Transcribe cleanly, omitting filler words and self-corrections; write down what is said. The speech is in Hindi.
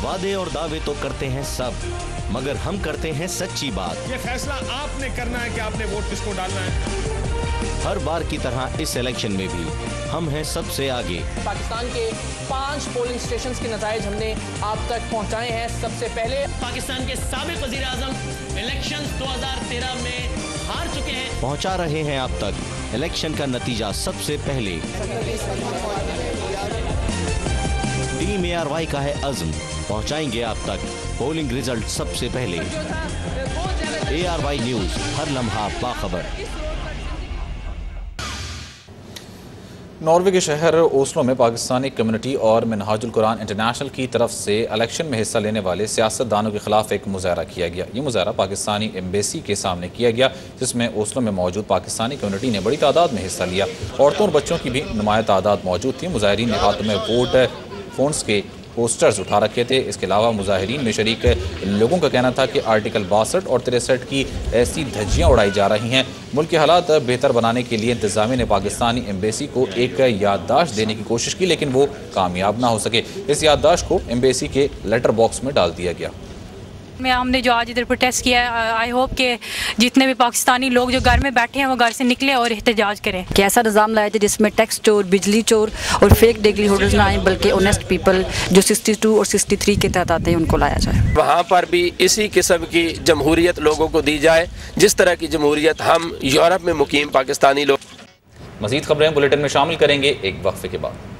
वादे और दावे तो करते हैं सब, मगर हम करते हैं सच्ची बात। ये फैसला आपने करना है कि आपने वोट किसको डालना है। हर बार की तरह इस इलेक्शन में भी हम हैं सबसे आगे। पाकिस्तान के 5 पोलिंग स्टेशंस के नताइज हमने आप तक पहुंचाए हैं। सबसे पहले पाकिस्तान के साबिक वजीर आजम इलेक्शन 2013 में हार चुके हैं, पहुंचा रहे हैं आप तक इलेक्शन का नतीजा सबसे पहले। टीम ARY का है अज़्म, पहुंचाएंगे आप तक पोलिंग रिजल्ट सबसे पहले। ARY न्यूज़, हर लम्हा बाखबर। नॉर्वे के शहर ओस्लो में पाकिस्तानी कम्युनिटी और मिनहाजुल कुरान इंटरनेशनल की तरफ से इलेक्शन में हिस्सा लेने वाले सियासतदानों के खिलाफ एक मुजाहरा किया गया। ये मुजाहरा पाकिस्तानी एम्बेसी के सामने किया गया, जिसमें ओस्लो में मौजूद पाकिस्तानी कम्युनिटी ने बड़ी तादाद में हिस्सा लिया। औरतों और बच्चों की भी नुमाया तादाद मौजूद थी। मुजाहिरीन ने हाथ में वोट फोन्स के पोस्टर्स उठा रखे थे। इसके अलावा मुजाहिरीन में शरीक लोगों का कहना था कि आर्टिकल 62 और 63 की ऐसी धज्जियाँ उड़ाई जा रही हैं। मुल्क के हालात बेहतर बनाने के लिए इंतज़ामिया ने पाकिस्तानी एम्बेसी को एक याददाश्त देने की कोशिश की, लेकिन वो कामयाब ना हो सके। इस याददाश्त को एम्बेसी के लेटर बॉक्स में डाल दिया गया। हमने जो आज इधर प्रोटेस्ट किया है, आई होप कि जितने भी पाकिस्तानी लोग जो घर में बैठे हैं वो घर से निकले और एहतजाज करें कि ऐसा निज़ाम लाया जाए जिसमें टैक्स चोर, बिजली चोर और फेक डिग्री होल्डर्स ना आए, बल्कि ऑनेस्ट पीपल जो 62 और 63 के तहत आते हैं उनको लाया जाए। वहाँ पर भी इसी किस्म की जमहूरियत लोगों को दी जाए जिस तरह की जमहूरियत हम यूरोप में मुकीम पाकिस्तानी लोग। मज़ीद खबरें बुलेटिन में शामिल करेंगे एक वक्फे के बाद।